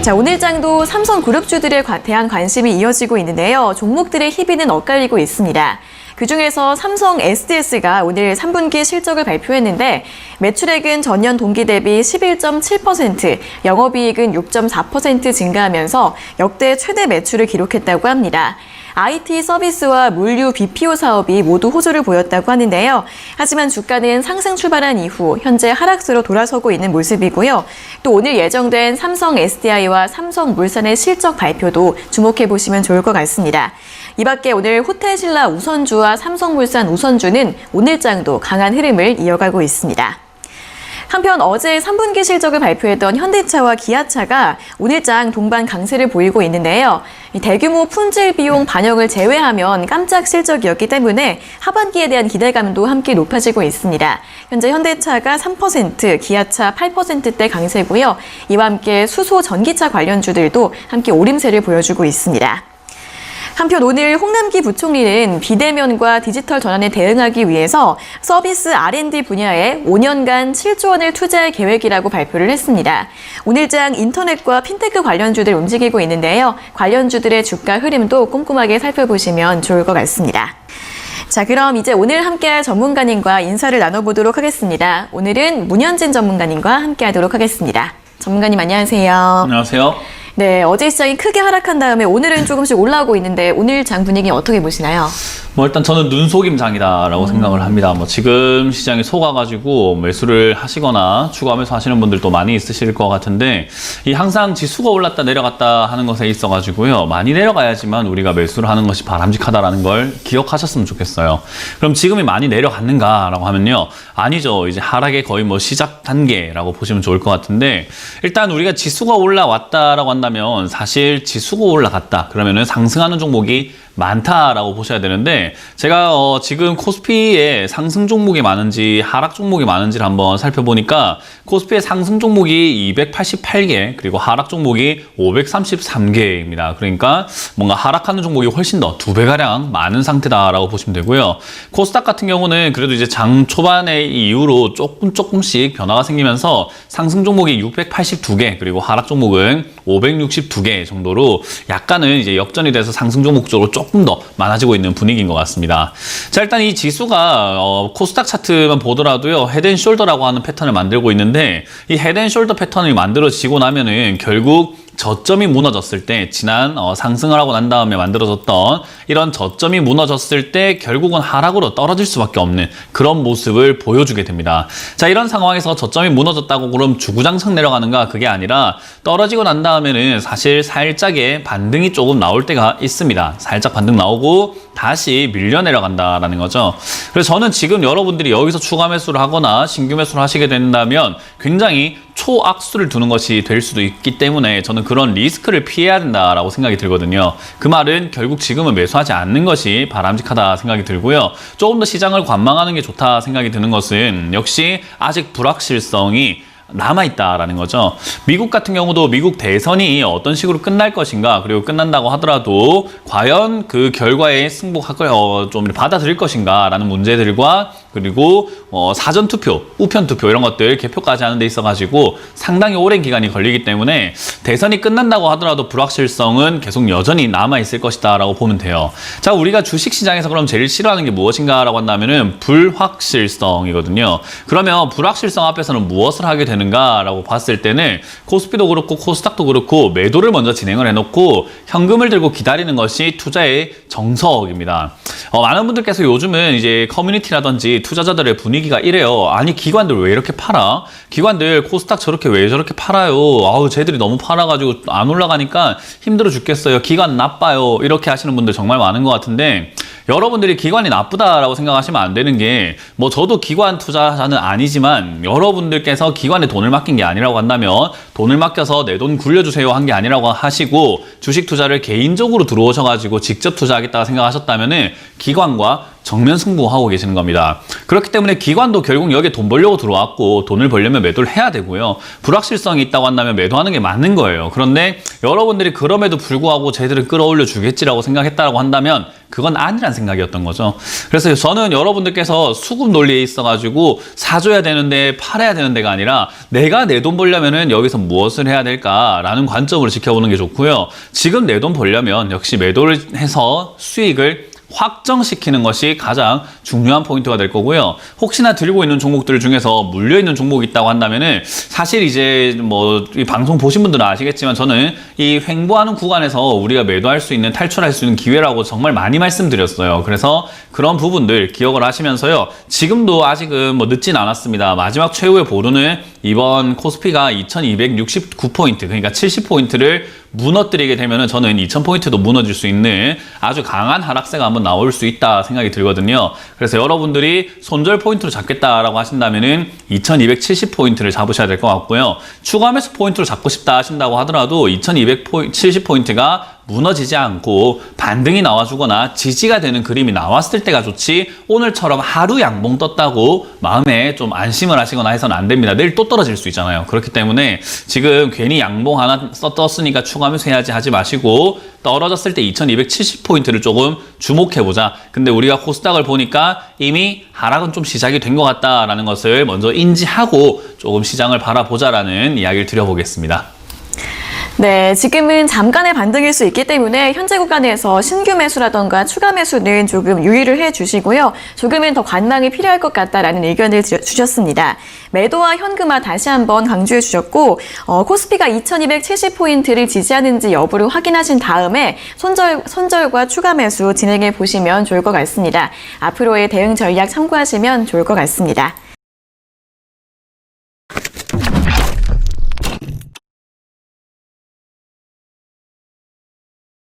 자, 오늘 장도 삼성그룹주들에 대한 관심이 이어지고 있는데요. 종목들의 희비는 엇갈리고 있습니다. 그중에서 삼성 SDS가 오늘 3분기 실적을 발표했는데 매출액은 전년 동기 대비 11.7%, 영업이익은 6.4% 증가하면서 역대 최대 매출을 기록했다고 합니다. IT 서비스와 물류 BPO 사업이 모두 호조를 보였다고 하는데요. 하지만 주가는 상승 출발한 이후 현재 하락세로 돌아서고 있는 모습이고요. 또 오늘 예정된 삼성 SDI와 삼성물산의 실적 발표도 주목해 보시면 좋을 것 같습니다. 이 밖에 오늘 호텔신라 우선주와 삼성물산 우선주는 오늘 장도 강한 흐름을 이어가고 있습니다. 한편 어제 3분기 실적을 발표했던 현대차와 기아차가 오늘장 동반 강세를 보이고 있는데요. 대규모 품질 비용 반영을 제외하면 깜짝 실적이었기 때문에 하반기에 대한 기대감도 함께 높아지고 있습니다. 현재 현대차가 3%, 기아차 8%대 강세고요. 이와 함께 수소 전기차 관련주들도 함께 오름세를 보여주고 있습니다. 한편 오늘 홍남기 부총리는 비대면과 디지털 전환에 대응하기 위해서 서비스 R&D 분야에 5년간 7조 원을 투자할 계획이라고 발표를 했습니다. 오늘장 인터넷과 핀테크 관련주들 움직이고 있는데요. 관련주들의 주가 흐름도 꼼꼼하게 살펴보시면 좋을 것 같습니다. 자, 그럼 이제 오늘 함께할 전문가님과 인사를 나눠보도록 하겠습니다. 오늘은 문현진 전문가님과 함께하도록 하겠습니다. 전문가님 안녕하세요. 안녕하세요. 네, 어제 시장이 크게 하락한 다음에 오늘은 조금씩 올라오고 있는데 오늘 장 분위기 어떻게 보시나요? 일단 저는 눈속임장이다라고 생각을 합니다. 지금 시장이 속아가지고 매수를 하시거나 추가 매수 하시는 분들도 많이 있으실 것 같은데 이 항상 지수가 올랐다 내려갔다 하는 것에 있어가지고요. 많이 내려가야지만 우리가 매수를 하는 것이 바람직하다라는 걸 기억하셨으면 좋겠어요. 그럼 지금이 많이 내려갔는가라고 하면요. 아니죠. 이제 하락의 거의 시작 단계라고 보시면 좋을 것 같은데 일단 우리가 지수가 올라왔다라고 한다면 사실 지수가 올라갔다. 그러면은 상승하는 종목이 많다라고 보셔야 되는데 제가 지금 코스피에 상승 종목이 많은지 하락 종목이 많은지를 한번 살펴보니까 코스피의 상승 종목이 288개 그리고 하락 종목이 533개입니다. 그러니까 뭔가 하락하는 종목이 훨씬 더 2배가량 많은 상태다라고 보시면 되고요. 코스닥 같은 경우는 그래도 이제 장 초반의 이후로 조금씩 변화가 생기면서 상승 종목이 682개 그리고 하락 종목은 562개 정도로 약간은 이제 역전이 돼서 상승 종목 쪽으로 조금 더 많아지고 있는 분위기인 것 같습니다. 자, 일단 이 지수가 코스닥 차트만 보더라도요. 헤드앤숄더라고 하는 패턴을 만들고 있는데 이 헤드앤숄더 패턴이 만들어지고 나면은 결국 저점이 무너졌을 때 지난 상승을 하고 난 다음에 만들어졌던 이런 저점이 무너졌을 때 결국은 하락으로 떨어질 수밖에 없는 그런 모습을 보여주게 됩니다. 자, 이런 상황에서 저점이 무너졌다고 그럼 주구장창 내려가는가? 그게 아니라 떨어지고 난 다음에는 사실 살짝의 반등이 조금 나올 때가 있습니다. 살짝 반등 나오고 다시 밀려 내려간다라는 거죠. 그래서 저는 지금 여러분들이 여기서 추가 매수를 하거나 신규 매수를 하시게 된다면 굉장히 초악수를 두는 것이 될 수도 있기 때문에 저는 그런 리스크를 피해야 된다라고 생각이 들거든요. 그 말은 결국 지금은 매수하지 않는 것이 바람직하다 생각이 들고요. 조금 더 시장을 관망하는 게 좋다 생각이 드는 것은 역시 아직 불확실성이 남아있다라는 거죠. 미국 같은 경우도 미국 대선이 어떤 식으로 끝날 것인가 그리고 끝난다고 하더라도 과연 그 결과에 승복할 좀 받아들일 것인가 라는 문제들과 그리고 사전투표, 우편투표 이런 것들 개표까지 하는 데 있어가지고 상당히 오랜 기간이 걸리기 때문에 대선이 끝난다고 하더라도 불확실성은 계속 여전히 남아있을 것이다 라고 보면 돼요. 자, 우리가 주식시장에서 그럼 제일 싫어하는 게 무엇인가 라고 한다면은 불확실성이거든요. 그러면 불확실성 앞에서는 무엇을 하게 되는가 라고 봤을 때는 코스피도 그렇고 코스닥도 그렇고 매도를 먼저 진행을 해놓고 현금을 들고 기다리는 것이 투자의 정석입니다. 많은 분들께서 요즘은 이제 커뮤니티라든지 투자자들의 분위기가 이래요. 아니 기관들 왜 이렇게 팔아? 기관들 코스닥 왜 저렇게 팔아요? 아우 쟤들이 너무 팔아가지고 안 올라가니까 힘들어 죽겠어요. 기관 나빠요. 이렇게 하시는 분들 정말 많은 것 같은데 여러분들이 기관이 나쁘다라고 생각하시면 안 되는 게 저도 기관 투자자는 아니지만 여러분들께서 기관에 돈을 맡긴 게 아니라고 한다면 돈을 맡겨서 내 돈 굴려주세요 한 게 아니라고 하시고 주식 투자를 개인적으로 들어오셔가지고 직접 투자하겠다 생각하셨다면은 기관과 정면 승부하고 계시는 겁니다. 그렇기 때문에 기관도 결국 여기에 돈 벌려고 들어왔고 돈을 벌려면 매도를 해야 되고요. 불확실성이 있다고 한다면 매도하는 게 맞는 거예요. 그런데 여러분들이 그럼에도 불구하고 쟤들은 끌어올려 주겠지라고 생각했다고 한다면 그건 아니란 생각이었던 거죠. 그래서 저는 여러분들께서 수급 논리에 있어가지고 사줘야 되는데 팔아야 되는 데가 아니라 내가 내 돈 벌려면은 여기서 무엇을 해야 될까라는 관점으로 지켜보는 게 좋고요. 지금 내 돈 벌려면 역시 매도를 해서 수익을 확정시키는 것이 가장 중요한 포인트가 될 거고요. 혹시나 들고 있는 종목들 중에서 물려있는 종목이 있다고 한다면은 사실 이제 뭐 이 방송 보신 분들은 아시겠지만 저는 이 횡보하는 구간에서 우리가 매도할 수 있는 탈출할 수 있는 기회라고 정말 많이 말씀드렸어요. 그래서 그런 부분들 기억을 하시면서요. 지금도 아직은 뭐 늦진 않았습니다. 마지막 최후의 보루는 이번 코스피가 2269포인트 그러니까 70포인트를 무너뜨리게 되면은 저는 2000포인트도 무너질 수 있는 아주 강한 하락세가 한번 나올 수 있다 생각이 들거든요. 그래서 여러분들이 손절 포인트로 잡겠다라고 하신다면은 2270포인트를 잡으셔야 될 것 같고요. 추가 매수 포인트로 잡고 싶다 하신다고 하더라도 2270포인트가 무너지지 않고 반등이 나와주거나 지지가 되는 그림이 나왔을 때가 좋지 오늘처럼 하루 양봉 떴다고 마음에 좀 안심을 하시거나 해서는 안 됩니다. 내일 또 떨어질 수 있잖아요. 그렇기 때문에 지금 괜히 양봉 하나 떴으니까 추가 매수해야지 하지 마시고 떨어졌을 때 2270포인트를 조금 주목해보자. 근데 우리가 코스닥을 보니까 이미 하락은 좀 시작이 된 것 같다라는 것을 먼저 인지하고 조금 시장을 바라보자라는 이야기를 드려보겠습니다. 네, 지금은 잠깐의 반등일 수 있기 때문에 현재 구간에서 신규 매수라던가 추가 매수는 조금 유의를 해주시고요. 조금은 더 관망이 필요할 것 같다라는 의견을 주셨습니다. 매도와 현금화 다시 한번 강조해 주셨고 코스피가 2270포인트를 지지하는지 여부를 확인하신 다음에 손절과 추가 매수 진행해 보시면 좋을 것 같습니다. 앞으로의 대응 전략 참고하시면 좋을 것 같습니다.